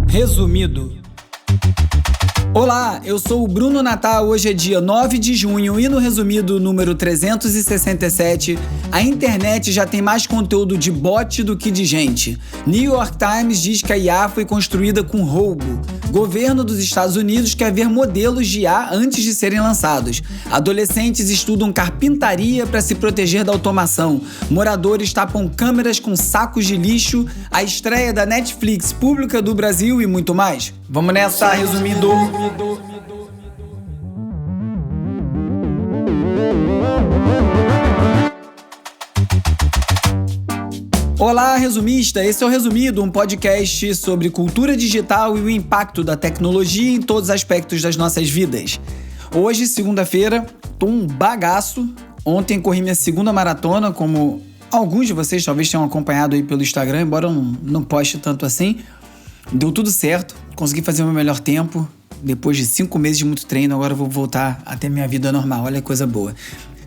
Resumido. Olá, eu sou o Bruno Natal, hoje é dia 9 de junho e no Resumido número 367, a internet já tem mais conteúdo de bot do que de gente. New York Times diz que a IA foi construída com roubo. Governo dos Estados Unidos quer ver modelos de IA antes de serem lançados. Adolescentes estudam carpintaria para se proteger da automação. Moradores tapam câmeras com sacos de lixo, a estreia da Netflix pública do Brasil e muito mais. Vamos nessa, Resumido! Olá, resumista! Esse é o Resumido, um podcast sobre cultura digital e o impacto da tecnologia em todos os aspectos das nossas vidas. Hoje, segunda-feira, tô um bagaço. Ontem corri minha segunda maratona, como alguns de vocês talvez tenham acompanhado aí pelo Instagram, embora eu não poste tanto assim. Deu tudo certo, consegui fazer o meu melhor tempo. Depois de 5 meses de muito treino, agora eu vou voltar a ter minha vida normal. Olha que coisa boa.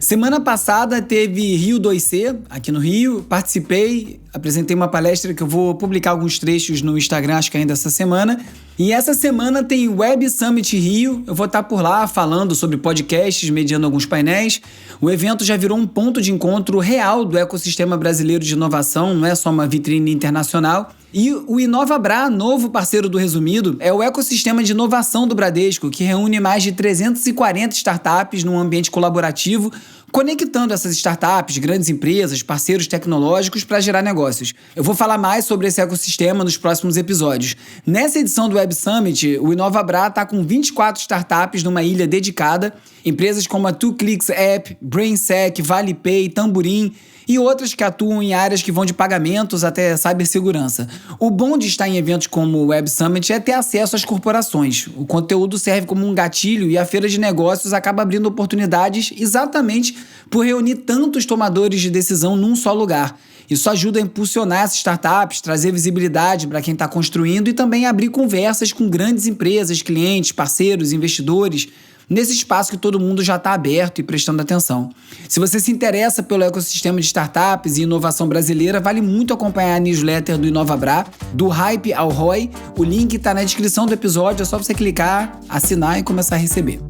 Semana passada teve Rio 2C, aqui no Rio. Participei, apresentei uma palestra que eu vou publicar alguns trechos no Instagram, acho que ainda essa semana. E essa semana tem Web Summit Rio. Eu vou estar por lá falando sobre podcasts, mediando alguns painéis. O evento já virou um ponto de encontro real do ecossistema brasileiro de inovação, não é só uma vitrine internacional. E o InovaBrá, novo parceiro do Resumido, é o ecossistema de inovação do Bradesco, que reúne mais de 340 startups num ambiente colaborativo, conectando essas startups, grandes empresas, parceiros tecnológicos para gerar negócios. Eu vou falar mais sobre esse ecossistema nos próximos episódios. Nessa edição do Web Summit, o InovaBrá está com 24 startups numa ilha dedicada, empresas como a 2Clicks App, BrainSec, ValePay, Tamborim e outras que atuam em áreas que vão de pagamentos até cibersegurança. O bom de estar em eventos como o Web Summit é ter acesso às corporações. O conteúdo serve como um gatilho e a feira de negócios acaba abrindo oportunidades exatamente por reunir tantos tomadores de decisão num só lugar. Isso ajuda a impulsionar essas startups, trazer visibilidade para quem está construindo e também abrir conversas com grandes empresas, clientes, parceiros, investidores, nesse espaço que todo mundo já está aberto e prestando atenção. Se você se interessa pelo ecossistema de startups e inovação brasileira, vale muito acompanhar a newsletter do InovaBrá, do Hype ao ROI. O link está na descrição do episódio, é só você clicar, assinar e começar a receber.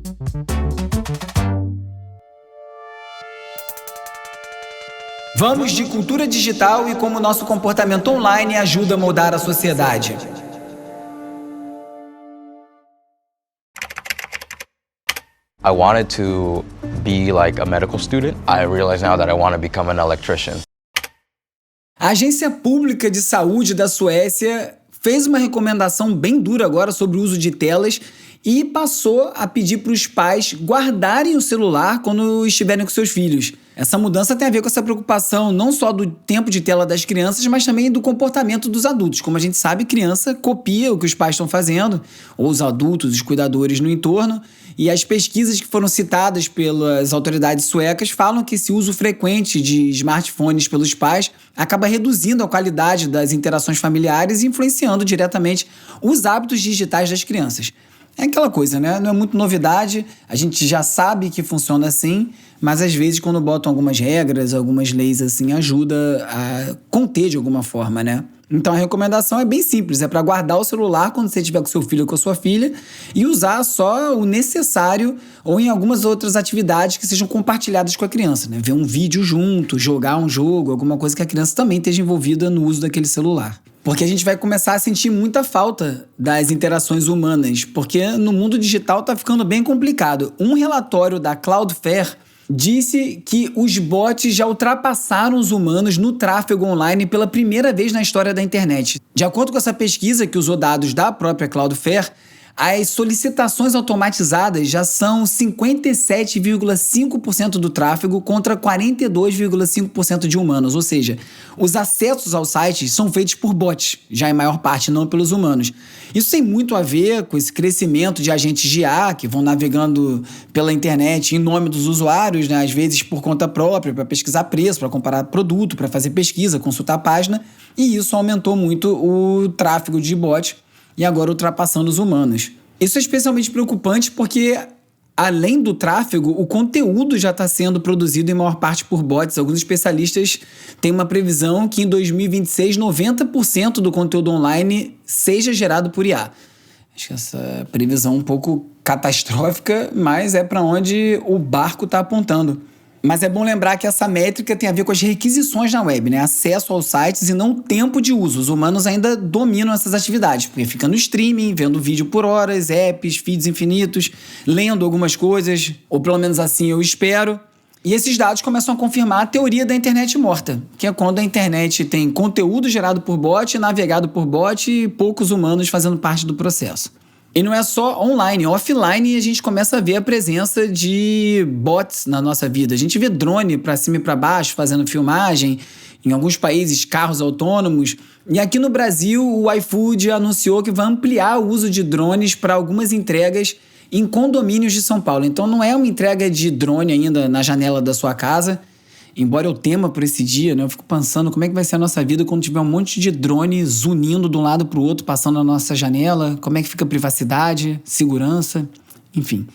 Vamos de cultura digital e como nosso comportamento online ajuda a moldar a sociedade. I wanted to be like a medical student. I realize now that I want to become an electrician. A Agência Pública de Saúde da Suécia fez uma recomendação bem dura agora sobre o uso de telas e passou a pedir para os pais guardarem o celular quando estiverem com seus filhos. Essa mudança tem a ver com essa preocupação não só do tempo de tela das crianças, mas também do comportamento dos adultos. Como a gente sabe, criança copia o que os pais estão fazendo, ou os adultos, os cuidadores no entorno, e as pesquisas que foram citadas pelas autoridades suecas falam que esse uso frequente de smartphones pelos pais acaba reduzindo a qualidade das interações familiares e influenciando diretamente os hábitos digitais das crianças. É aquela coisa, né? Não é muito novidade, a gente já sabe que funciona assim, mas às vezes quando botam algumas regras, algumas leis assim, ajuda a conter de alguma forma, né? Então a recomendação é bem simples, é para guardar o celular quando você estiver com seu filho ou com a sua filha e usar só o necessário ou em algumas outras atividades que sejam compartilhadas com a criança, né? Ver um vídeo junto, jogar um jogo, alguma coisa que a criança também esteja envolvida no uso daquele celular. Porque a gente vai começar a sentir muita falta das interações humanas, porque no mundo digital tá ficando bem complicado. Um relatório da Cloudflare disse que os bots já ultrapassaram os humanos no tráfego online pela primeira vez na história da internet. De acordo com essa pesquisa, que usou dados da própria Cloudflare, as solicitações automatizadas já são 57,5% do tráfego contra 42,5% de humanos, ou seja, os acessos aos sites são feitos por bots, já em maior parte não pelos humanos. Isso tem muito a ver com esse crescimento de agentes de IA que vão navegando pela internet em nome dos usuários, né? Às vezes por conta própria, para pesquisar preço, para comparar produto, para fazer pesquisa, consultar a página, e isso aumentou muito o tráfego de bots e agora ultrapassando os humanos. Isso é especialmente preocupante porque além do tráfego, o conteúdo já está sendo produzido em maior parte por bots. Alguns especialistas têm uma previsão que em 2026, 90% do conteúdo online seja gerado por IA. Acho que essa previsão é um pouco catastrófica, mas é para onde o barco está apontando. Mas é bom lembrar que essa métrica tem a ver com as requisições na web, né? Acesso aos sites e não tempo de uso. Os humanos ainda dominam essas atividades, porque fica no streaming, vendo vídeo por horas, apps, feeds infinitos, lendo algumas coisas, ou pelo menos assim eu espero. E esses dados começam a confirmar a teoria da internet morta, que é quando a internet tem conteúdo gerado por bot, navegado por bot e poucos humanos fazendo parte do processo. E não é só online, offline a gente começa a ver a presença de bots na nossa vida. A gente vê drone para cima e para baixo fazendo filmagem, em alguns países carros autônomos. E aqui no Brasil o iFood anunciou que vai ampliar o uso de drones para algumas entregas em condomínios de São Paulo. Então não é uma entrega de drone ainda na janela da sua casa, embora eu tema por esse dia, né? Eu fico pensando como é que vai ser a nossa vida quando tiver um monte de drone zunindo de um lado para o outro, passando na nossa janela, como é que fica a privacidade, segurança, enfim,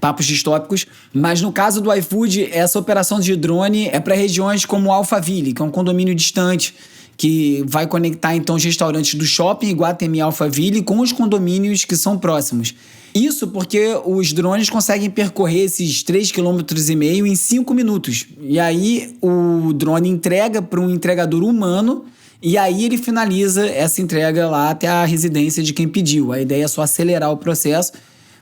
papos distópicos. Mas no caso do iFood, essa operação de drone é para regiões como Alphaville, que é um condomínio distante, que vai conectar então os restaurantes do shopping Iguatemi Alphaville com os condomínios que são próximos. Isso porque os drones conseguem percorrer esses 3,5 km em 5 minutos. E aí o drone entrega para um entregador humano e aí ele finaliza essa entrega lá até a residência de quem pediu. A ideia é só acelerar o processo,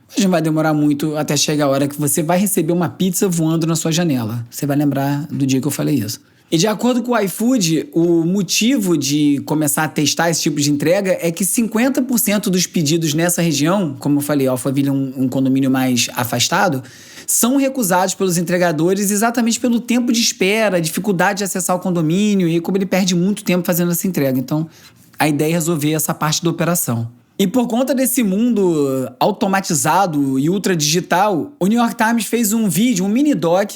mas não vai demorar muito até chegar a hora que você vai receber uma pizza voando na sua janela. Você vai lembrar do dia que eu falei isso. E de acordo com o iFood, o motivo de começar a testar esse tipo de entrega é que 50% dos pedidos nessa região, como eu falei, Alphaville é um condomínio mais afastado, são recusados pelos entregadores exatamente pelo tempo de espera, a dificuldade de acessar o condomínio e como ele perde muito tempo fazendo essa entrega. Então, a ideia é resolver essa parte da operação. E por conta desse mundo automatizado e ultradigital, o New York Times fez um vídeo, um mini-doc,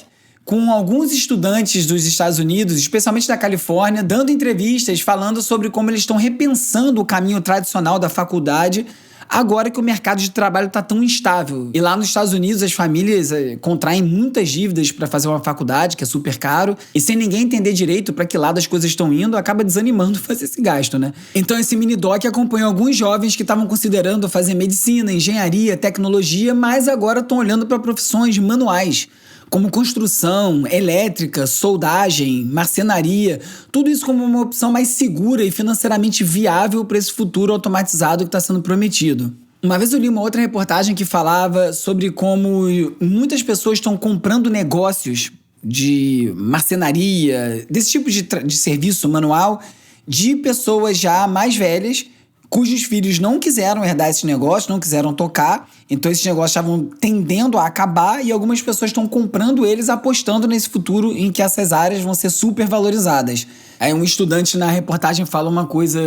com alguns estudantes dos Estados Unidos, especialmente da Califórnia, dando entrevistas falando sobre como eles estão repensando o caminho tradicional da faculdade agora que o mercado de trabalho está tão instável. E lá nos Estados Unidos as famílias contraem muitas dívidas para fazer uma faculdade, que é super caro, e sem ninguém entender direito para que lado as coisas estão indo, acaba desanimando fazer esse gasto, né? Então esse mini-doc acompanhou alguns jovens que estavam considerando fazer medicina, engenharia, tecnologia, mas agora estão olhando para profissões manuais, como construção, elétrica, soldagem, marcenaria, tudo isso como uma opção mais segura e financeiramente viável para esse futuro automatizado que está sendo prometido. Uma vez eu li uma outra reportagem que falava sobre como muitas pessoas estão comprando negócios de marcenaria, desse tipo de serviço manual, de pessoas já mais velhas, cujos filhos não quiseram herdar esses negócios, não quiseram tocar, então esses negócios estavam tendendo a acabar e algumas pessoas estão comprando eles, apostando nesse futuro em que essas áreas vão ser super valorizadas. Aí um estudante na reportagem fala uma coisa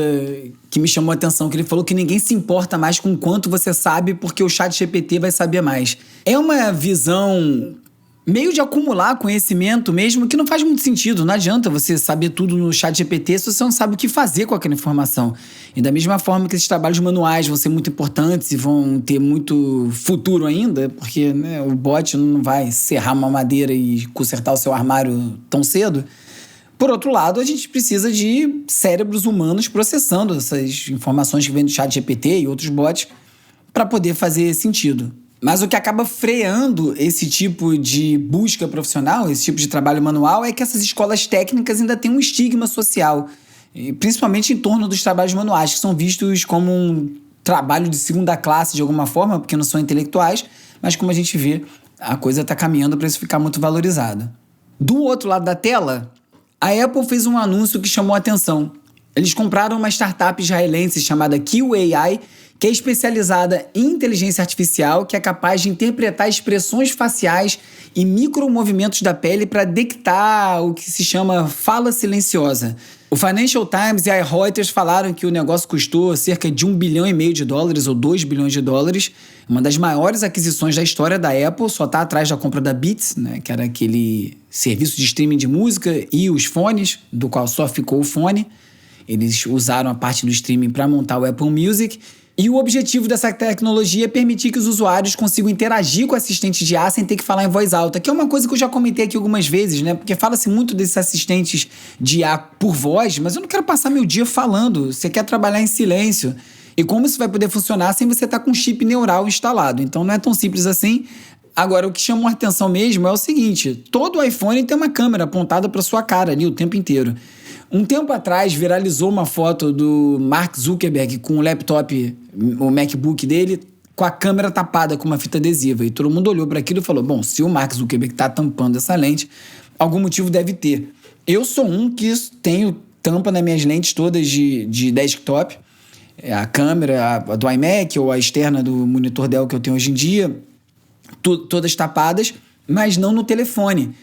que me chamou a atenção, que ele falou que ninguém se importa mais com quanto você sabe porque o ChatGPT vai saber mais. É uma visão meio de acumular conhecimento mesmo, que não faz muito sentido. Não adianta você saber tudo no ChatGPT se você não sabe o que fazer com aquela informação. E da mesma forma que esses trabalhos manuais vão ser muito importantes e vão ter muito futuro ainda, porque né, o bot não vai serrar uma madeira e consertar o seu armário tão cedo. Por outro lado, a gente precisa de cérebros humanos processando essas informações que vêm do ChatGPT e outros bots para poder fazer sentido. Mas o que acaba freando esse tipo de busca profissional, esse tipo de trabalho manual, é que essas escolas técnicas ainda têm um estigma social, principalmente em torno dos trabalhos manuais, que são vistos como um trabalho de segunda classe de alguma forma, porque não são intelectuais, mas como a gente vê, a coisa está caminhando para isso ficar muito valorizado. Do outro lado da tela, a Apple fez um anúncio que chamou a atenção. Eles compraram uma startup israelense chamada QAI, que é especializada em inteligência artificial, que é capaz de interpretar expressões faciais e micromovimentos da pele para detectar o que se chama fala silenciosa. O Financial Times e a Reuters falaram que o negócio custou cerca de $1,5 bilhão ou $2 bilhões, uma das maiores aquisições da história da Apple, só está atrás da compra da Beats, né, que era aquele serviço de streaming de música, e os fones, do qual só ficou o fone. Eles usaram a parte do streaming para montar o Apple Music. E o objetivo dessa tecnologia é permitir que os usuários consigam interagir com o assistente de IA sem ter que falar em voz alta, que é uma coisa que eu já comentei aqui algumas vezes, né? Porque fala-se muito desses assistentes de IA por voz, mas eu não quero passar meu dia falando. Você quer trabalhar em silêncio. E como isso vai poder funcionar sem você estar com um chip neural instalado? Então não é tão simples assim. Agora, o que chamou a atenção mesmo é o seguinte: todo iPhone tem uma câmera apontada para sua cara ali o tempo inteiro. Um tempo atrás, viralizou uma foto do Mark Zuckerberg com o laptop, o MacBook dele, com a câmera tapada com uma fita adesiva. E todo mundo olhou para aquilo e falou, bom, se o Mark Zuckerberg está tampando essa lente, algum motivo deve ter. Eu sou um que tenho tampa nas minhas lentes todas de desktop. A câmera a do iMac ou a externa do monitor Dell que eu tenho hoje em dia, todas tapadas, mas não no telefone.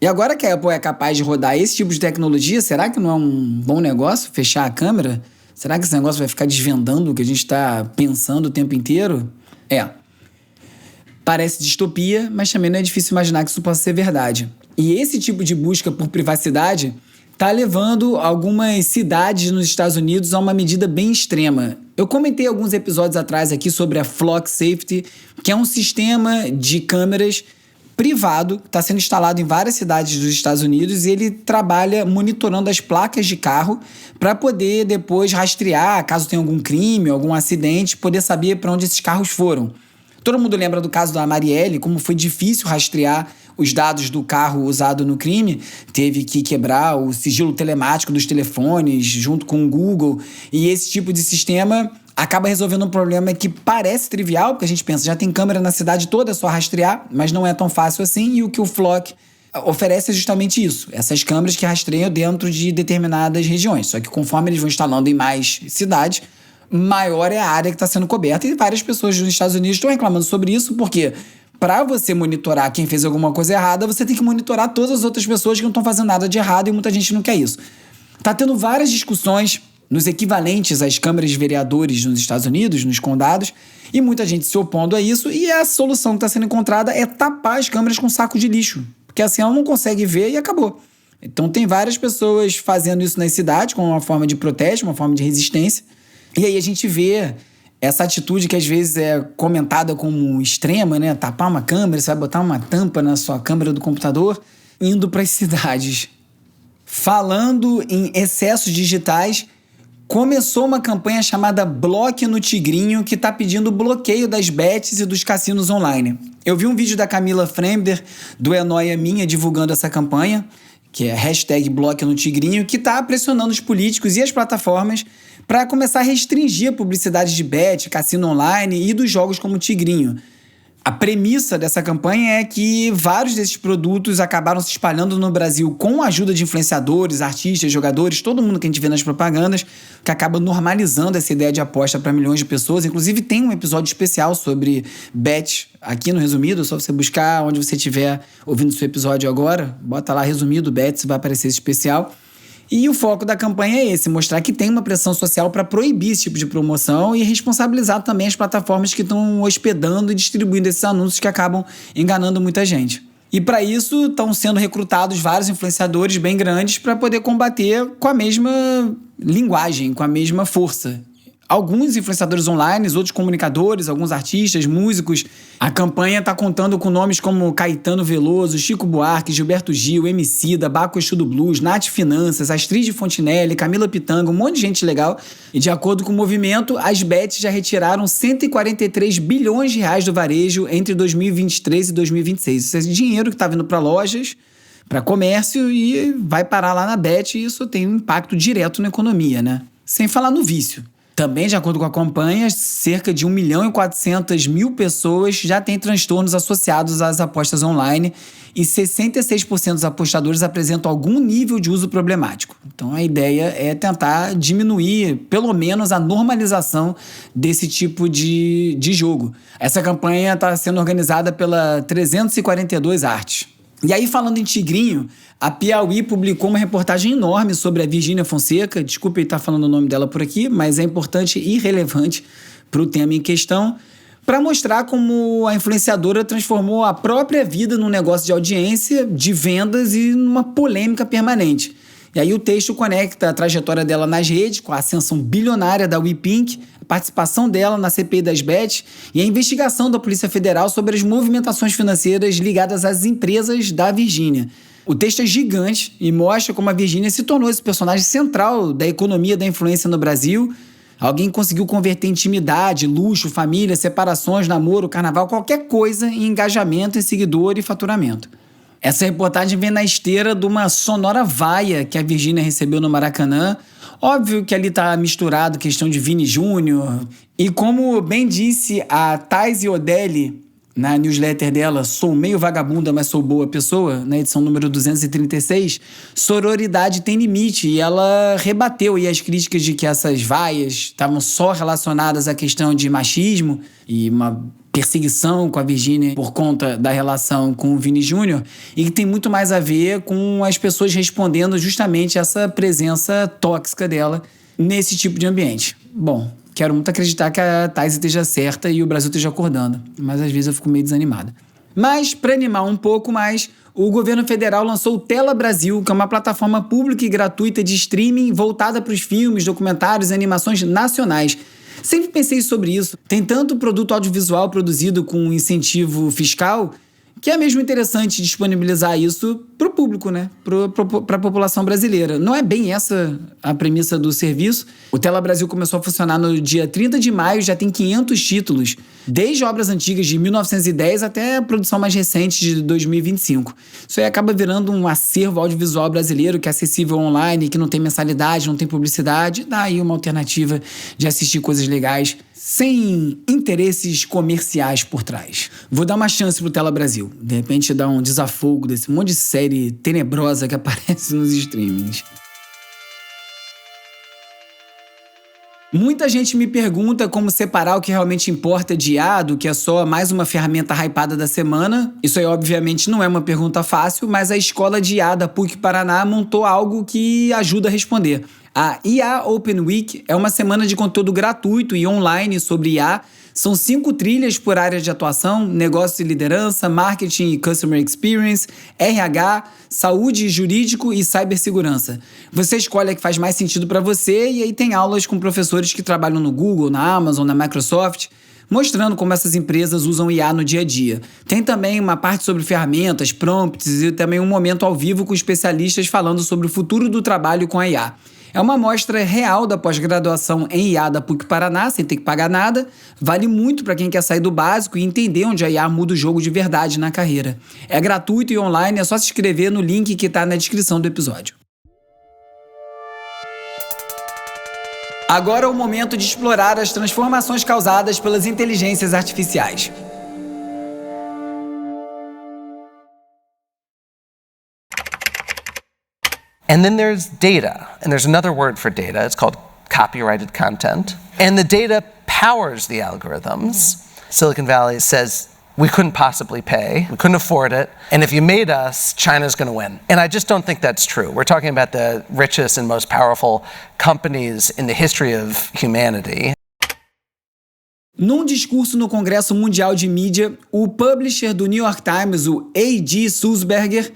E agora que a Apple é capaz de rodar esse tipo de tecnologia, será que não é um bom negócio fechar a câmera? Será que esse negócio vai ficar desvendando o que a gente está pensando o tempo inteiro? Parece distopia, mas também não é difícil imaginar que isso possa ser verdade. E esse tipo de busca por privacidade está levando algumas cidades nos Estados Unidos a uma medida bem extrema. Eu comentei alguns episódios atrás aqui sobre a Flock Safety, que é um sistema de câmeras privado, que está sendo instalado em várias cidades dos Estados Unidos, e ele trabalha monitorando as placas de carro para poder depois rastrear, caso tenha algum crime, algum acidente, poder saber para onde esses carros foram. Todo mundo lembra do caso da Marielle, como foi difícil rastrear os dados do carro usado no crime, teve que quebrar o sigilo telemático dos telefones junto com o Google, e esse tipo de sistema acaba resolvendo um problema que parece trivial, porque a gente pensa, já tem câmera na cidade toda, é só rastrear, mas não é tão fácil assim, e o que o Flock oferece é justamente isso, essas câmeras que rastreiam dentro de determinadas regiões, só que conforme eles vão instalando em mais cidades, maior é a área que está sendo coberta, e várias pessoas nos Estados Unidos estão reclamando sobre isso, porque para você monitorar quem fez alguma coisa errada, você tem que monitorar todas as outras pessoas que não estão fazendo nada de errado, e muita gente não quer isso. Tá tendo várias discussões nos equivalentes às câmaras de vereadores nos Estados Unidos, nos condados, e muita gente se opondo a isso, e a solução que está sendo encontrada é tapar as câmeras com saco de lixo, porque assim ela não consegue ver e acabou. Então tem várias pessoas fazendo isso nas cidades como uma forma de protesto, uma forma de resistência, e aí a gente vê essa atitude que às vezes é comentada como extrema, né? Tapar uma câmera, você vai botar uma tampa na sua câmera do computador, indo para as cidades. Falando em excessos digitais, começou uma campanha chamada Bloque no Tigrinho, que está pedindo o bloqueio das bets e dos cassinos online. Eu vi um vídeo da Camila Fremder, do É Nóia Minha, divulgando essa campanha, que é #Bloque no Tigrinho, que está pressionando os políticos e as plataformas para começar a restringir a publicidade de bet, cassino online e dos jogos como Tigrinho. A premissa dessa campanha é que vários desses produtos acabaram se espalhando no Brasil com a ajuda de influenciadores, artistas, jogadores, todo mundo que a gente vê nas propagandas, que acaba normalizando essa ideia de aposta para milhões de pessoas. Inclusive tem um episódio especial sobre bet aqui no Resumido, é só você buscar onde você estiver ouvindo seu episódio agora, bota lá Resumido Bet, vai aparecer esse especial. E o foco da campanha é esse, mostrar que tem uma pressão social para proibir esse tipo de promoção e responsabilizar também as plataformas que estão hospedando e distribuindo esses anúncios que acabam enganando muita gente. E para isso estão sendo recrutados vários influenciadores bem grandes para poder combater com a mesma linguagem, com a mesma força. Alguns influenciadores online, outros comunicadores, alguns artistas, músicos. A campanha está contando com nomes como Caetano Veloso, Chico Buarque, Gilberto Gil, Emicida, Baco Exu do Blues, Nath Finanças, Astrid Fontinelli, Camila Pitanga, um monte de gente legal. E de acordo com o movimento, as bets já retiraram 143 bilhões de reais do varejo entre 2023 e 2026. Isso é dinheiro que está vindo para lojas, para comércio e vai parar lá na bet, e isso tem um impacto direto na economia, né? Sem falar no vício. Também, de acordo com a campanha, cerca de 1.400.000 pessoas já têm transtornos associados às apostas online e 66% dos apostadores apresentam algum nível de uso problemático. Então, a ideia é tentar diminuir, pelo menos, a normalização desse tipo de jogo. Essa campanha está sendo organizada pela 342 Artes. E aí, falando em Tigrinho, a Piauí publicou uma reportagem enorme sobre a Virgínia Fonseca. Desculpe estar falando o nome dela por aqui, mas é importante e relevante para o tema em questão, para mostrar como a influenciadora transformou a própria vida num negócio de audiência, de vendas e numa polêmica permanente. E aí o texto conecta a trajetória dela nas redes com a ascensão bilionária da WePink, a participação dela na CPI das bets e a investigação da Polícia Federal sobre as movimentações financeiras ligadas às empresas da Virgínia. O texto é gigante e mostra como a Virgínia se tornou esse personagem central da economia da influência no Brasil. Alguém conseguiu converter intimidade, luxo, família, separações, namoro, carnaval, qualquer coisa em engajamento, em seguidor e faturamento. Essa reportagem vem na esteira de uma sonora vaia que a Virgínia recebeu no Maracanã. Óbvio que ali está misturado questão de Vini Júnior. E como bem disse a Thais Odelli na newsletter dela, Sou Meio Vagabunda, mas Sou Boa Pessoa, na edição número 236, sororidade tem limite. E ela rebateu aí as críticas de que essas vaias estavam só relacionadas à questão de machismo e uma perseguição com a Virgínia por conta da relação com o Vini Júnior, e que tem muito mais a ver com as pessoas respondendo justamente essa presença tóxica dela nesse tipo de ambiente. Bom, quero muito acreditar que a Thais esteja certa e o Brasil esteja acordando, mas às vezes eu fico meio desanimada. Mas, para animar um pouco mais, o governo federal lançou o Tela Brasil, que é uma plataforma pública e gratuita de streaming voltada para os filmes, documentários e animações nacionais. Sempre pensei sobre isso. Tem tanto produto audiovisual produzido com incentivo fiscal que é mesmo interessante disponibilizar isso para o público, né? Para a população brasileira. Não é bem essa a premissa do serviço. O Tela Brasil começou a funcionar no dia 30 de maio, já tem 500 títulos, desde obras antigas de 1910 até a produção mais recente de 2025. Isso aí acaba virando um acervo audiovisual brasileiro que é acessível online, que não tem mensalidade, não tem publicidade. Dá aí uma alternativa de assistir coisas legais sem interesses comerciais por trás. Vou dar uma chance pro Tela Brasil. De repente dar um desafogo desse monte de série tenebrosa que aparece nos streamings. Muita gente me pergunta como separar o que realmente importa de IA do que é só mais uma ferramenta hypada da semana. Isso aí, obviamente, não é uma pergunta fácil, mas a escola de IA da PUC Paraná montou algo que ajuda a responder. A IA Open Week é uma semana de conteúdo gratuito e online sobre IA. São 5 trilhas por área de atuação: negócio e liderança, marketing e customer experience, RH, saúde, jurídico e cibersegurança. Você escolhe a que faz mais sentido para você e aí tem aulas com professores que trabalham no Google, na Amazon, na Microsoft, mostrando como essas empresas usam IA no dia a dia. Tem também uma parte sobre ferramentas, prompts e também um momento ao vivo com especialistas falando sobre o futuro do trabalho com a IA. É uma amostra real da pós-graduação em IA da PUC Paraná, sem ter que pagar nada. Vale muito para quem quer sair do básico e entender onde a IA muda o jogo de verdade na carreira. É gratuito e online, é só se inscrever no link que está na descrição do episódio. Agora é o momento de explorar as transformações causadas pelas inteligências artificiais. And then there's data, and there's another word for data. It's called copyrighted content. And the data powers the algorithms. Silicon Valley says, we couldn't possibly pay, we couldn't afford it, and if you made us, China's going to win. And I just don't think that's true. We're talking about the richest and most powerful companies in the history of humanity. Num discurso no Congresso Mundial de Mídia, o publisher do New York Times, o A.G. Sulzberger,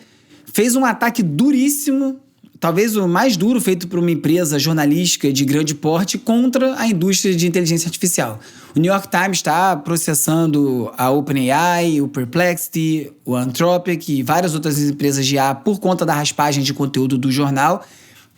fez um ataque duríssimo, talvez o mais duro feito por uma empresa jornalística de grande porte, contra a indústria de inteligência artificial. O New York Times está processando a OpenAI, o Perplexity, o Anthropic e várias outras empresas de IA por conta da raspagem de conteúdo do jornal.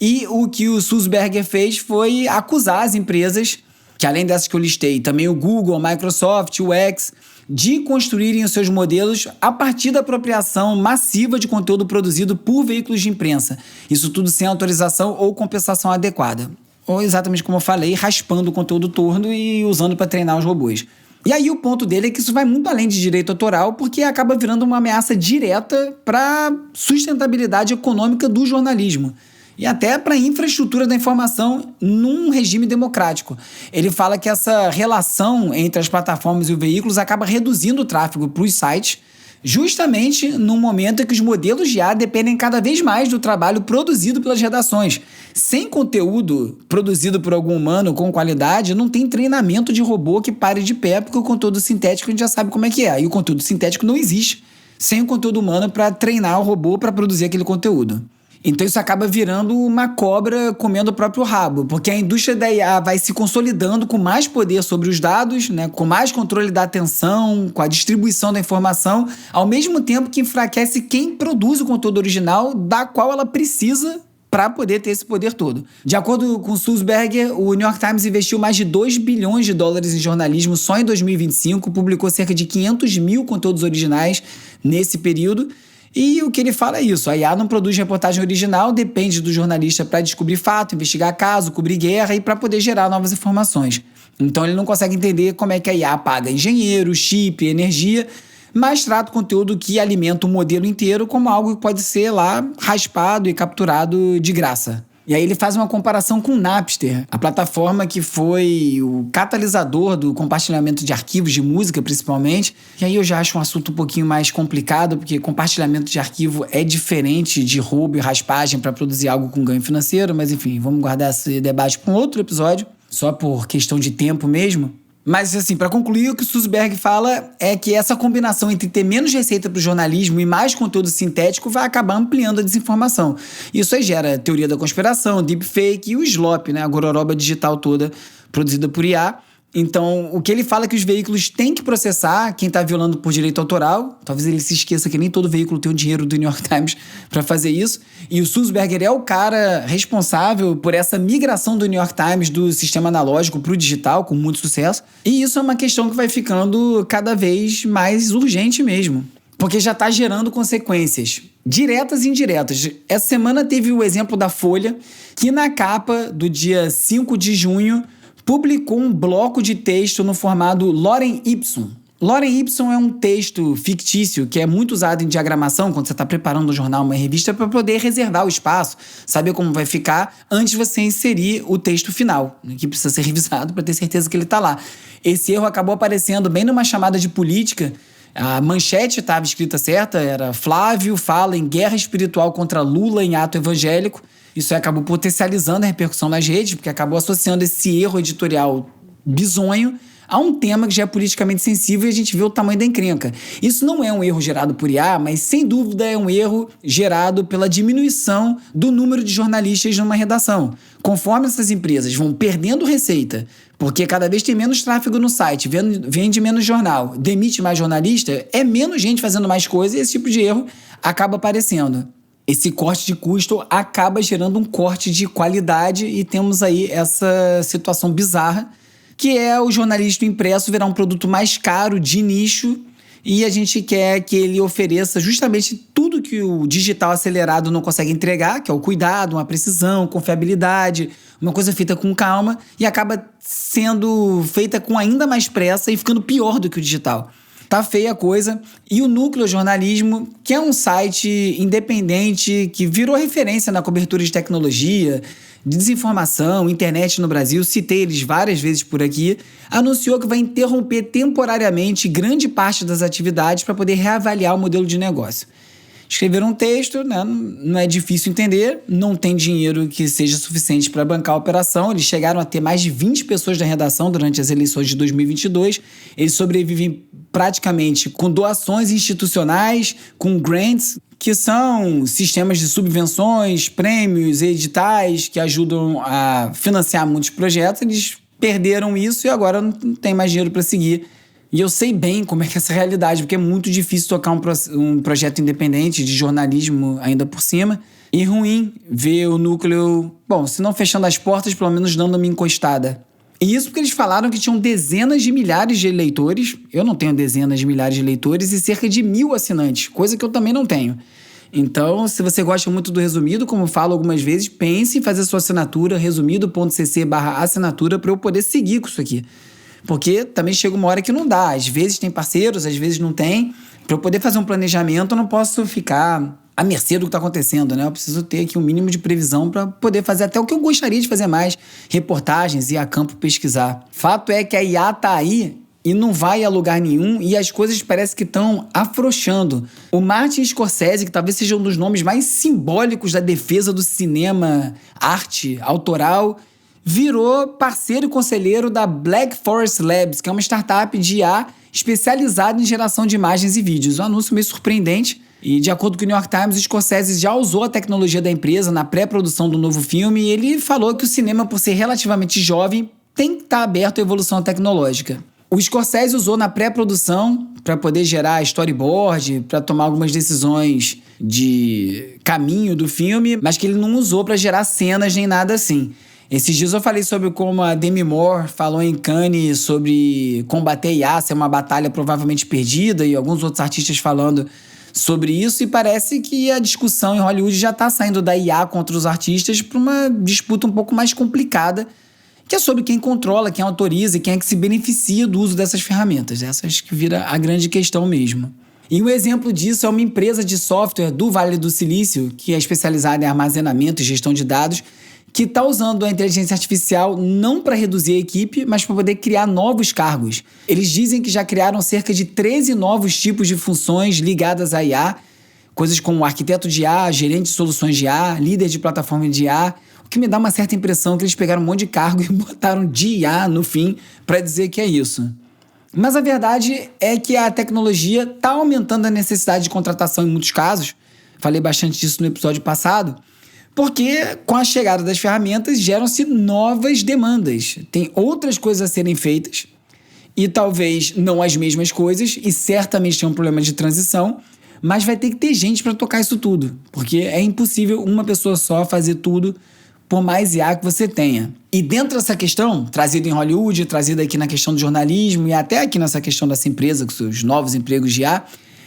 E o que o Sulzberger fez foi acusar as empresas, que além dessas que eu listei, também o Google, a Microsoft, o X, de construírem os seus modelos a partir da apropriação massiva de conteúdo produzido por veículos de imprensa. Isso tudo sem autorização ou compensação adequada. Ou exatamente como eu falei, raspando o conteúdo torno e usando para treinar os robôs. E aí o ponto dele é que isso vai muito além de direito autoral, porque acaba virando uma ameaça direta para a sustentabilidade econômica do jornalismo. E até para a infraestrutura da informação num regime democrático. Ele fala que essa relação entre as plataformas e os veículos acaba reduzindo o tráfego para os sites, justamente no momento em que os modelos de IA dependem cada vez mais do trabalho produzido pelas redações. Sem conteúdo produzido por algum humano com qualidade, não tem treinamento de robô que pare de pé, porque o conteúdo sintético a gente já sabe como é que é. E o conteúdo sintético não existe sem o conteúdo humano para treinar o robô para produzir aquele conteúdo. Então isso acaba virando uma cobra comendo o próprio rabo, porque a indústria da IA vai se consolidando com mais poder sobre os dados, né, com mais controle da atenção, com a distribuição da informação, ao mesmo tempo que enfraquece quem produz o conteúdo original, da qual ela precisa para poder ter esse poder todo. De acordo com Sulzberger, o New York Times investiu mais de $2 bilhões em jornalismo só em 2025, publicou cerca de 500 mil conteúdos originais nesse período. E o que ele fala é isso: a IA não produz reportagem original, depende do jornalista para descobrir fato, investigar caso, cobrir guerra e para poder gerar novas informações. Então ele não consegue entender como é que a IA paga engenheiro, chip, energia, mas trata o conteúdo que alimenta o modelo inteiro como algo que pode ser lá raspado e capturado de graça. E aí ele faz uma comparação com o Napster, a plataforma que foi o catalisador do compartilhamento de arquivos de música, principalmente. E aí eu já acho um assunto um pouquinho mais complicado, porque compartilhamento de arquivo é diferente de roubo e raspagem para produzir algo com ganho financeiro. Mas enfim, vamos guardar esse debate para um outro episódio, só por questão de tempo mesmo. Mas, assim, para concluir, o que o Sulzberger fala é que essa combinação entre ter menos receita para o jornalismo e mais conteúdo sintético vai acabar ampliando a desinformação. Isso aí gera teoria da conspiração, deepfake e o slop, né? A gororoba digital toda produzida por IA. Então, o que ele fala é que os veículos têm que processar quem está violando por direito autoral. Talvez ele se esqueça que nem todo veículo tem o dinheiro do New York Times para fazer isso. E o Sulzberger é o cara responsável por essa migração do New York Times do sistema analógico para o digital, com muito sucesso. E isso é uma questão que vai ficando cada vez mais urgente mesmo, porque já está gerando consequências diretas e indiretas. Essa semana teve o exemplo da Folha, que na capa do dia 5 de junho publicou um bloco de texto no formato Lorem Ipsum. Lorem Ipsum é um texto fictício que é muito usado em diagramação quando você está preparando um jornal, uma revista, para poder reservar o espaço, saber como vai ficar antes de você inserir o texto final, que precisa ser revisado para ter certeza que ele está lá. Esse erro acabou aparecendo bem numa chamada de política. A manchete estava escrita certa, era Flávio fala em guerra espiritual contra Lula em ato evangélico. Isso acabou potencializando a repercussão nas redes, porque acabou associando esse erro editorial bizonho a um tema que já é politicamente sensível e a gente vê o tamanho da encrenca. Isso não é um erro gerado por IA, mas sem dúvida é um erro gerado pela diminuição do número de jornalistas numa redação. Conforme essas empresas vão perdendo receita, porque cada vez tem menos tráfego no site, vende menos jornal, demite mais jornalista, é menos gente fazendo mais coisas e esse tipo de erro acaba aparecendo. Esse corte de custo acaba gerando um corte de qualidade e temos aí essa situação bizarra, que é o jornalista impresso virar um produto mais caro, de nicho, e a gente quer que ele ofereça justamente tudo que o digital acelerado não consegue entregar, que é o cuidado, uma precisão, confiabilidade, uma coisa feita com calma, e acaba sendo feita com ainda mais pressa e ficando pior do que o digital. Tá feia a coisa. E o Núcleo Jornalismo, que é um site independente que virou referência na cobertura de tecnologia, de desinformação, internet no Brasil, citei eles várias vezes por aqui, anunciou que vai interromper temporariamente grande parte das atividades para poder reavaliar o modelo de negócio. Escreveram um texto, né? Não é difícil entender, não tem dinheiro que seja suficiente para bancar a operação. Eles chegaram a ter mais de 20 pessoas na redação durante as eleições de 2022. Eles sobrevivem praticamente com doações institucionais, com grants, que são sistemas de subvenções, prêmios, editais que ajudam a financiar muitos projetos. Eles perderam isso e agora não tem mais dinheiro para seguir. E eu sei bem como é que é essa realidade, porque é muito difícil tocar um projeto independente de jornalismo ainda por cima. E ruim ver o núcleo, bom, se não fechando as portas, pelo menos dando uma encostada. E isso porque eles falaram que tinham dezenas de milhares de leitores. Eu não tenho dezenas de milhares de leitores e cerca de 1.000 assinantes, coisa que eu também não tenho. Então, se você gosta muito do Resumido, como eu falo algumas vezes, pense em fazer sua assinatura, resumido.cc/assinatura, para eu poder seguir com isso aqui. Porque também chega uma hora que não dá. Às vezes tem parceiros, às vezes não tem. Para eu poder fazer um planejamento, eu não posso ficar à mercê do que está acontecendo, né? Eu preciso ter aqui um mínimo de previsão para poder fazer até o que eu gostaria de fazer mais. Reportagens, ir a campo pesquisar. Fato é que a IA tá aí e não vai a lugar nenhum e as coisas parece que estão afrouxando. O Martin Scorsese, que talvez seja um dos nomes mais simbólicos da defesa do cinema, arte autoral, virou parceiro e conselheiro da Black Forest Labs, que é uma startup de IA especializada em geração de imagens e vídeos. Um anúncio meio surpreendente. E, de acordo com o New York Times, o Scorsese já usou a tecnologia da empresa na pré-produção do novo filme e ele falou que o cinema, por ser relativamente jovem, tem que estar aberto à evolução tecnológica. O Scorsese usou na pré-produção para poder gerar storyboard, para tomar algumas decisões de caminho do filme, mas que ele não usou para gerar cenas nem nada assim. Esses dias eu falei sobre como a Demi Moore falou em Cannes sobre combater a IA ser uma batalha provavelmente perdida e alguns outros artistas falando sobre isso, e parece que a discussão em Hollywood já está saindo da IA contra os artistas para uma disputa um pouco mais complicada, que é sobre quem controla, quem autoriza e quem é que se beneficia do uso dessas ferramentas. Essa acho que vira a grande questão mesmo. E um exemplo disso é uma empresa de software do Vale do Silício, que é especializada em armazenamento e gestão de dados, que está usando a inteligência artificial não para reduzir a equipe, mas para poder criar novos cargos. Eles dizem que já criaram cerca de 13 novos tipos de funções ligadas à IA, coisas como arquiteto de IA, gerente de soluções de IA, líder de plataforma de IA, o que me dá uma certa impressão que eles pegaram um monte de cargo e botaram de IA no fim para dizer que é isso. Mas a verdade é que a tecnologia está aumentando a necessidade de contratação em muitos casos. Falei bastante disso no episódio passado. Porque com a chegada das ferramentas geram-se novas demandas. Tem outras coisas a serem feitas e talvez não as mesmas coisas e certamente tem um problema de transição, mas vai ter que ter gente para tocar isso tudo, porque é impossível uma pessoa só fazer tudo por mais IA que você tenha. E dentro dessa questão, trazida em Hollywood, trazida aqui na questão do jornalismo e até aqui nessa questão dessa empresa com seus novos empregos de IA,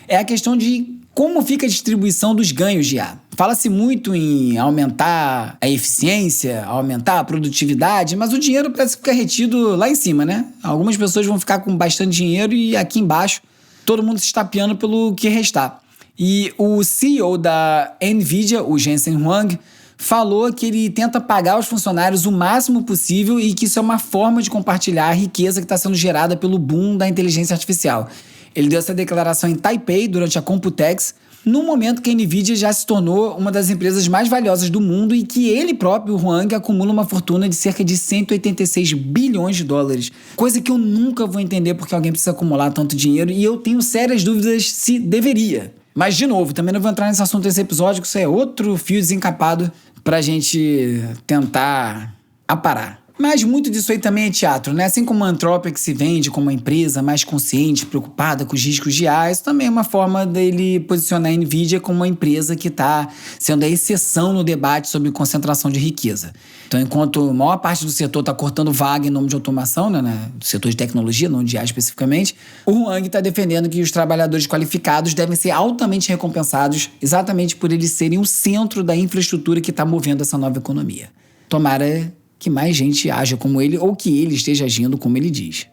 é a questão de como fica a distribuição dos ganhos de IA. Fala-se muito em aumentar a eficiência, aumentar a produtividade, mas o dinheiro parece ficar retido lá em cima, né? Algumas pessoas vão ficar com bastante dinheiro e aqui embaixo todo mundo se estapeando pelo que restar. E o CEO da NVIDIA, o Jensen Huang, falou que ele tenta pagar aos funcionários o máximo possível e que isso é uma forma de compartilhar a riqueza que está sendo gerada pelo boom da inteligência artificial. Ele deu essa declaração em Taipei durante a Computex, no momento que a NVIDIA já se tornou uma das empresas mais valiosas do mundo e que ele próprio, o Huang, acumula uma fortuna de cerca de 186 bilhões de dólares. Coisa que eu nunca vou entender porque alguém precisa acumular tanto dinheiro e eu tenho sérias dúvidas se deveria. Mas, de novo, também não vou entrar nesse assunto nesse episódio, que isso é outro fio desencapado pra gente tentar aparar. Mas muito disso aí também é teatro, né? Assim como a Anthropic se vende como uma empresa mais consciente, preocupada com os riscos de IA, isso também é uma forma dele posicionar a NVIDIA como uma empresa que está sendo a exceção no debate sobre concentração de riqueza. Então, enquanto a maior parte do setor está cortando vaga em nome de automação, né, do setor de tecnologia, não de IA especificamente, o Huang está defendendo que os trabalhadores qualificados devem ser altamente recompensados exatamente por eles serem o centro da infraestrutura que está movendo essa nova economia. Tomara que mais gente haja como ele ou que ele esteja agindo como ele diz.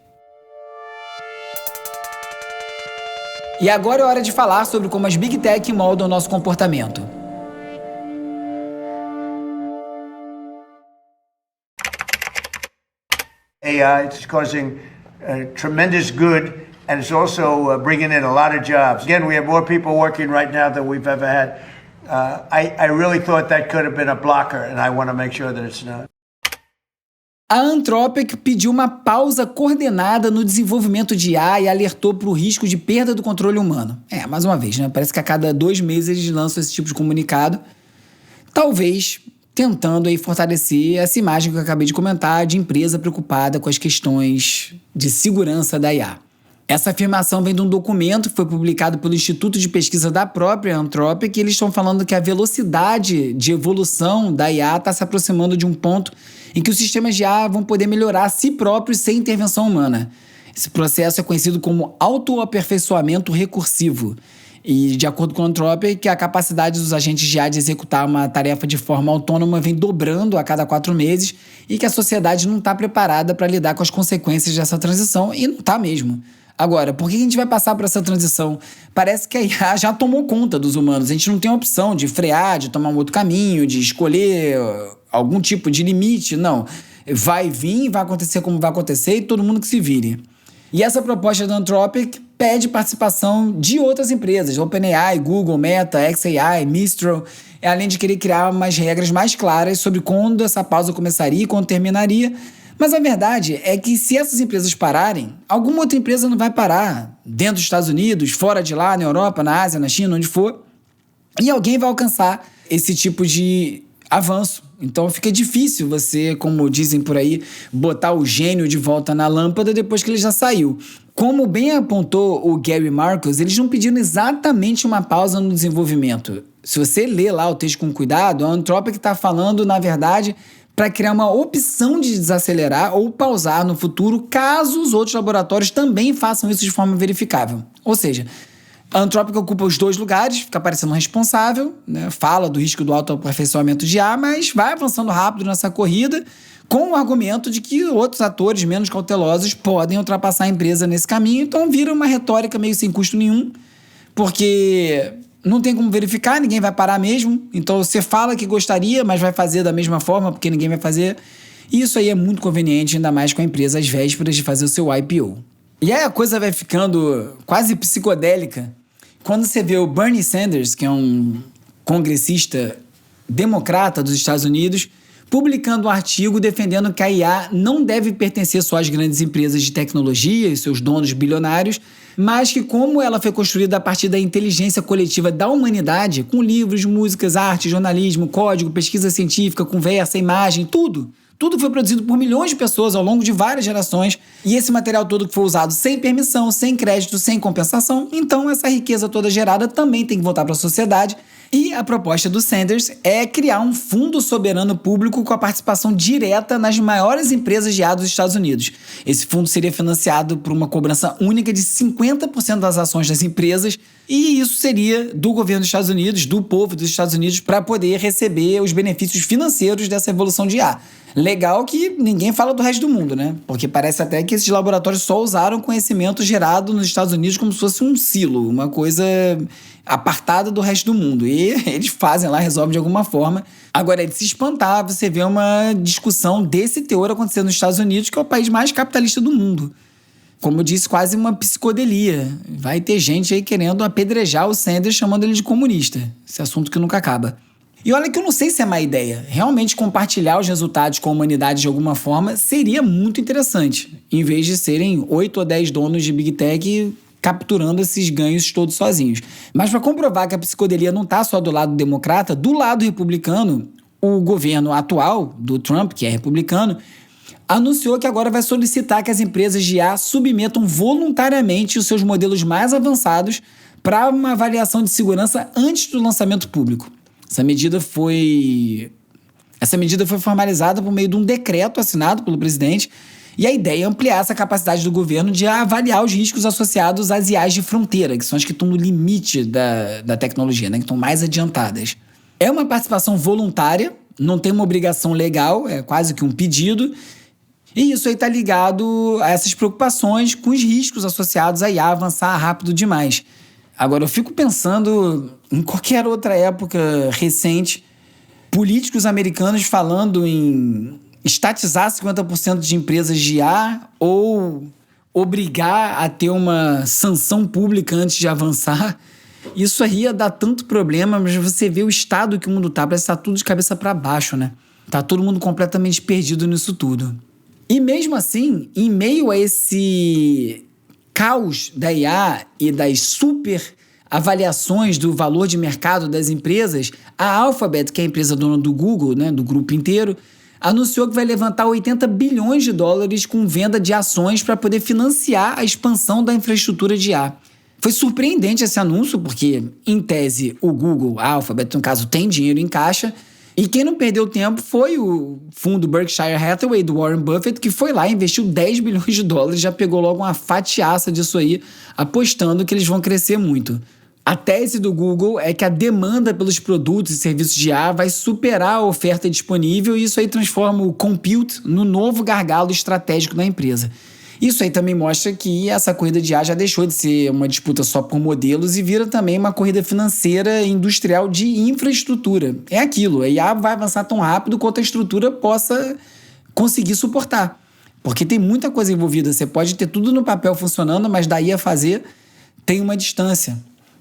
E agora é hora de falar sobre como as Big Tech moldam o nosso comportamento. AI is causing tremendous good, and it's also bringing in a lot of jobs. Again, we have more people working right now than we've ever had. I really thought that could have been a blocker, and I want to make sure that it's not. A Anthropic pediu uma pausa coordenada no desenvolvimento de IA e alertou para o risco de perda do controle humano. Mais uma vez, né? Parece que a cada 2 meses eles lançam esse tipo de comunicado. Talvez tentando aí fortalecer essa imagem que eu acabei de comentar de empresa preocupada com as questões de segurança da IA. Essa afirmação vem de um documento que foi publicado pelo Instituto de Pesquisa da própria Anthropic e eles estão falando que a velocidade de evolução da IA está se aproximando de um ponto em que os sistemas de IA vão poder melhorar a si próprios sem intervenção humana. Esse processo é conhecido como autoaperfeiçoamento recursivo. E, de acordo com a Anthropic, a capacidade dos agentes de IA de executar uma tarefa de forma autônoma vem dobrando a cada 4 meses e que a sociedade não está preparada para lidar com as consequências dessa transição, e não está mesmo. Agora, por que a gente vai passar por essa transição? Parece que a IA já tomou conta dos humanos. A gente não tem a opção de frear, de tomar um outro caminho, de escolher algum tipo de limite. Não. Vai vir, vai acontecer como vai acontecer e todo mundo que se vire. E essa proposta da Anthropic pede participação de outras empresas, OpenAI, Google, Meta, xAI, Mistral, além de querer criar umas regras mais claras sobre quando essa pausa começaria e quando terminaria. Mas a verdade é que se essas empresas pararem, alguma outra empresa não vai parar, dentro dos Estados Unidos, fora de lá, na Europa, na Ásia, na China, onde for, e alguém vai alcançar esse tipo de avanço. Então fica difícil você, como dizem por aí, botar o gênio de volta na lâmpada depois que ele já saiu. Como bem apontou o Gary Marcus, eles não pediram exatamente uma pausa no desenvolvimento. Se você ler lá o texto com cuidado, a Anthropic está falando, na verdade, para criar uma opção de desacelerar ou pausar no futuro, caso os outros laboratórios também façam isso de forma verificável. Ou seja, a Anthropic ocupa os dois lugares, fica parecendo responsável, né? Fala do risco do autoaperfeiçoamento de IA, mas vai avançando rápido nessa corrida, com o argumento de que outros atores menos cautelosos podem ultrapassar a empresa nesse caminho. Então vira uma retórica meio sem custo nenhum, porque não tem como verificar, ninguém vai parar mesmo. Então você fala que gostaria, mas vai fazer da mesma forma, porque ninguém vai fazer. E isso aí é muito conveniente, ainda mais com a empresa às vésperas de fazer o seu IPO. E aí a coisa vai ficando quase psicodélica quando você vê o Bernie Sanders, que é um congressista democrata dos Estados Unidos, publicando um artigo defendendo que a IA não deve pertencer só às grandes empresas de tecnologia e seus donos bilionários, mas que como ela foi construída a partir da inteligência coletiva da humanidade, com livros, músicas, arte, jornalismo, código, pesquisa científica, conversa, imagem, tudo foi produzido por milhões de pessoas ao longo de várias gerações, e esse material todo que foi usado sem permissão, sem crédito, sem compensação, então essa riqueza toda gerada também tem que voltar para a sociedade. E a proposta do Sanders é criar um fundo soberano público com a participação direta nas maiores empresas de IA dos Estados Unidos. Esse fundo seria financiado por uma cobrança única de 50% das ações das empresas, e isso seria do governo dos Estados Unidos, do povo dos Estados Unidos, para poder receber os benefícios financeiros dessa evolução de IA. Legal que ninguém fala do resto do mundo, né? Porque parece até que esses laboratórios só usaram conhecimento gerado nos Estados Unidos como se fosse um silo, uma coisa apartada do resto do mundo. E eles fazem lá, resolvem de alguma forma. Agora, é de se espantar você ver uma discussão desse teor acontecendo nos Estados Unidos, que é o país mais capitalista do mundo. Como eu disse, quase uma psicodelia. Vai ter gente aí querendo apedrejar o Sanders, chamando ele de comunista. Esse assunto que nunca acaba. E olha que eu não sei se é má ideia. Realmente compartilhar os resultados com a humanidade de alguma forma seria muito interessante, em vez de serem 8 ou 10 donos de Big Tech capturando esses ganhos todos sozinhos. Mas para comprovar que a psicodelia não está só do lado democrata, do lado republicano, o governo atual do Trump, que é republicano, anunciou que agora vai solicitar que as empresas de IA submetam voluntariamente os seus modelos mais avançados para uma avaliação de segurança antes do lançamento público. Essa medida foi formalizada por meio de um decreto assinado pelo presidente, e a ideia é ampliar essa capacidade do governo de avaliar os riscos associados às IAs de fronteira, que são as que estão no limite da tecnologia, né, que estão mais adiantadas. É uma participação voluntária, não tem uma obrigação legal, é quase que um pedido, e isso aí está ligado a essas preocupações com os riscos associados à IA avançar rápido demais. Agora, eu fico pensando em qualquer outra época recente, políticos americanos falando em estatizar 50% de empresas de IA ou obrigar a ter uma sanção pública antes de avançar. Isso aí ia dar tanto problema, mas você vê o estado que o mundo tá, parece que tá tudo de cabeça para baixo, né? Tá todo mundo completamente perdido nisso tudo. E mesmo assim, em meio a esse caos da IA e das super avaliações do valor de mercado das empresas, a Alphabet, que é a empresa dona do Google, né, do grupo inteiro, anunciou que vai levantar 80 bilhões de dólares com venda de ações para poder financiar a expansão da infraestrutura de IA. Foi surpreendente esse anúncio, porque, em tese, o Google, a Alphabet, no caso, tem dinheiro em caixa, e quem não perdeu tempo foi o fundo Berkshire Hathaway, do Warren Buffett, que foi lá e investiu 10 bilhões de dólares, já pegou logo uma fatiaça disso aí, apostando que eles vão crescer muito. A tese do Google é que a demanda pelos produtos e serviços de IA vai superar a oferta disponível, e isso aí transforma o compute no novo gargalo estratégico da empresa. Isso aí também mostra que essa corrida de IA já deixou de ser uma disputa só por modelos e vira também uma corrida financeira e industrial de infraestrutura. É aquilo, a IA vai avançar tão rápido quanto a estrutura possa conseguir suportar. Porque tem muita coisa envolvida, você pode ter tudo no papel funcionando, mas daí a fazer tem uma distância.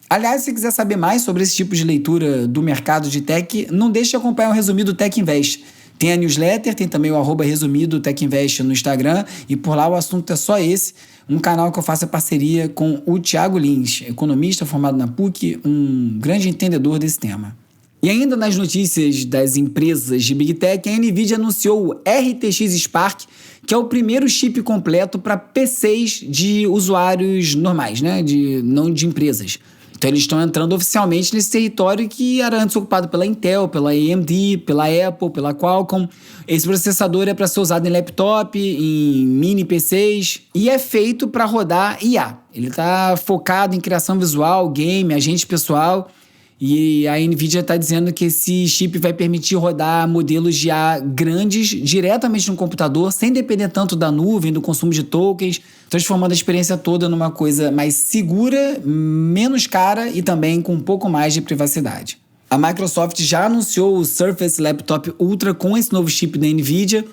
Aliás, se quiser saber mais sobre esse tipo de leitura do mercado de tech, não deixe de acompanhar o Resumido Tech Invest. Tem a newsletter, tem também o @resumido Tech Invest no Instagram, e por lá o assunto é só esse, um canal que eu faço parceria com o Thiago Lins, economista formado na PUC, um grande entendedor desse tema. E ainda nas notícias das empresas de Big Tech, a NVIDIA anunciou o RTX Spark, que é o primeiro chip completo para PCs de usuários normais, né? Não de empresas. Então eles estão entrando oficialmente nesse território que era antes ocupado pela Intel, pela AMD, pela Apple, pela Qualcomm. Esse processador é para ser usado em laptop, em mini PCs e é feito para rodar IA. Ele está focado em criação visual, game, agente pessoal. E a NVIDIA está dizendo que esse chip vai permitir rodar modelos de IA grandes diretamente no computador, sem depender tanto da nuvem, do consumo de tokens, transformando a experiência toda numa coisa mais segura, menos cara e também com um pouco mais de privacidade. A Microsoft já anunciou o Surface Laptop Ultra com esse novo chip da NVIDIA.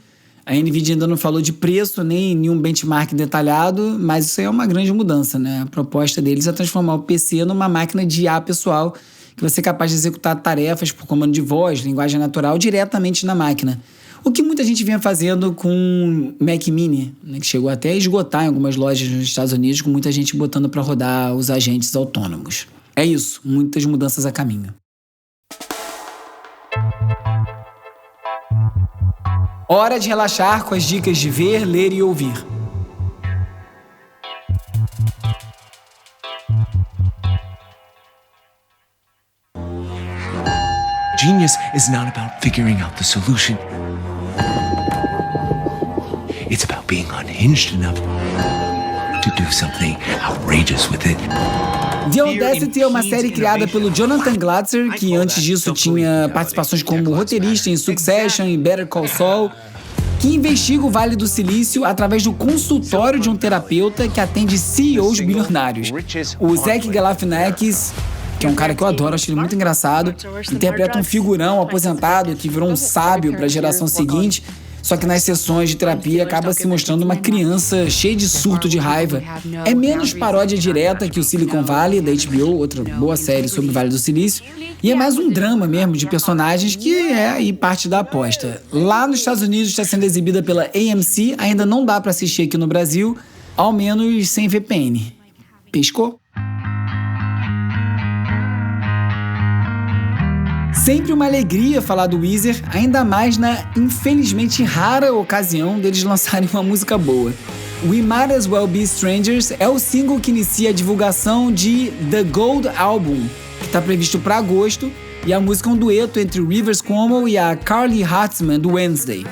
A NVIDIA ainda não falou de preço, nem nenhum benchmark detalhado, mas isso aí é uma grande mudança, né? A proposta deles é transformar o PC numa máquina de IA pessoal, que vai ser capaz de executar tarefas por comando de voz, linguagem natural, diretamente na máquina. O que muita gente vinha fazendo com o Mac Mini, né, que chegou até a esgotar em algumas lojas nos Estados Unidos, com muita gente botando para rodar os agentes autônomos. É isso, muitas mudanças a caminho. Hora de relaxar com as dicas de ver, ler e ouvir. Genius is not about figuring out the solution. It's about being unhinged enough to do something outrageous with it. The Audacity é uma série criada pelo Jonathan Glatzer, que antes disso tinha participações como roteirista em Succession e Better Call Saul, que investiga o Vale do Silício através do consultório de um terapeuta que atende CEOs bilionários. O Zach Galifianakis, que é um cara que eu adoro, acho ele muito engraçado, interpreta um figurão aposentado que virou um sábio para a geração seguinte, só que nas sessões de terapia acaba se mostrando uma criança cheia de surto de raiva. É menos paródia direta que o Silicon Valley, da HBO, outra boa série sobre o Vale do Silício, e é mais um drama mesmo de personagens que é aí parte da aposta. Lá nos Estados Unidos está sendo exibida pela AMC, ainda não dá para assistir aqui no Brasil, ao menos sem VPN. Pescou? Sempre uma alegria falar do Weezer, ainda mais na infelizmente rara ocasião deles lançarem uma música boa. We Might As Well Be Strangers é o single que inicia a divulgação de The Gold Album, que está previsto para agosto, e a música é um dueto entre Rivers Cuomo e a Carly Hartman do Wednesday.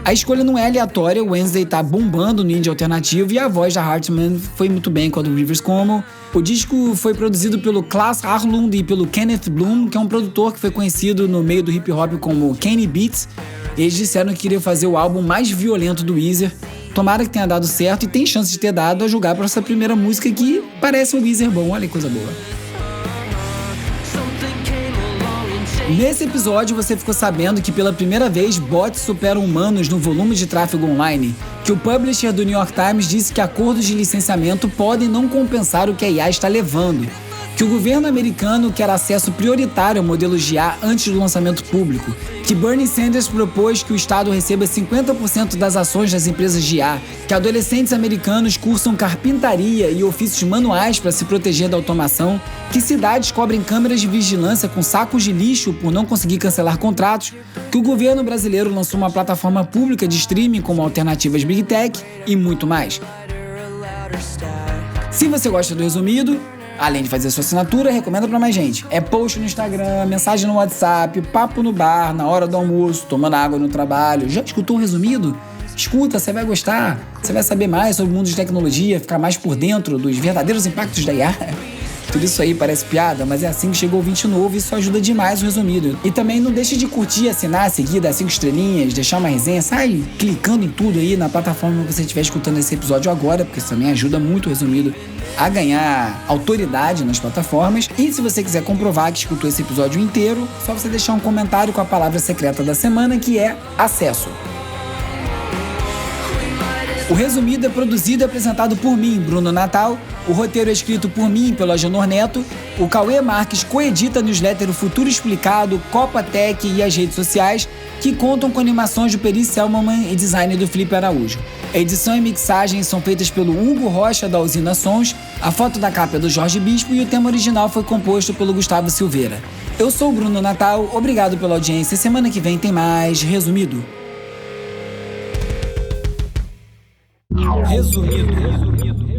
A escolha não é aleatória, o Wednesday tá bombando no indie alternativo e a voz da Hartman foi muito bem com a do Rivers Cuomo. O disco foi produzido pelo Klaas Harlund e pelo Kenneth Bloom, que é um produtor que foi conhecido no meio do hip hop como Kenny Beats. Eles disseram que queriam fazer o álbum mais violento do Weezer. Tomara que tenha dado certo e tem chance de ter dado a julgar por essa primeira música que parece um Weezer bom, olha que coisa boa. Nesse episódio você ficou sabendo que pela primeira vez bots superam humanos no volume de tráfego online, que o publisher do New York Times disse que acordos de licenciamento podem não compensar o que a IA está levando, que o governo americano quer acesso prioritário a modelos de IA antes do lançamento público, que Bernie Sanders propôs que o Estado receba 50% das ações das empresas de IA, que adolescentes americanos cursam carpintaria e ofícios manuais para se proteger da automação, que cidades cobrem câmeras de vigilância com sacos de lixo por não conseguir cancelar contratos, que o governo brasileiro lançou uma plataforma pública de streaming como alternativas Big Tech e muito mais. Se você gosta do Resumido, além de fazer sua assinatura, recomenda pra mais gente. É post no Instagram, mensagem no WhatsApp, papo no bar, na hora do almoço, tomando água no trabalho. Já escutou o Resumido? Escuta, você vai gostar. Você vai saber mais sobre o mundo de tecnologia, ficar mais por dentro dos verdadeiros impactos da IA. Tudo isso aí parece piada, mas é assim que chegou o ouvinte novo e isso ajuda demais o Resumido. E também não deixe de curtir, assinar, seguir, dar 5 estrelinhas, deixar uma resenha, sai clicando em tudo aí na plataforma que você estiver escutando esse episódio agora, porque isso também ajuda muito o Resumido a ganhar autoridade nas plataformas. E se você quiser comprovar que escutou esse episódio inteiro, só você deixar um comentário com a palavra secreta da semana, que é acesso. O Resumido é produzido e apresentado por mim, Bruno Natal. O roteiro é escrito por mim e pelo Agenor Neto. O Cauê Marques coedita a newsletter O Futuro Explicado, Copa Tech e as redes sociais, que contam com animações do Peri Selmanman e design do Felipe Araújo. A edição e mixagem são feitas pelo Hugo Rocha, da Usina Sons, a foto da capa é do Jorge Bispo e o tema original foi composto pelo Gustavo Silveira. Eu sou o Bruno Natal, obrigado pela audiência. Semana que vem tem mais Resumido. Resumido.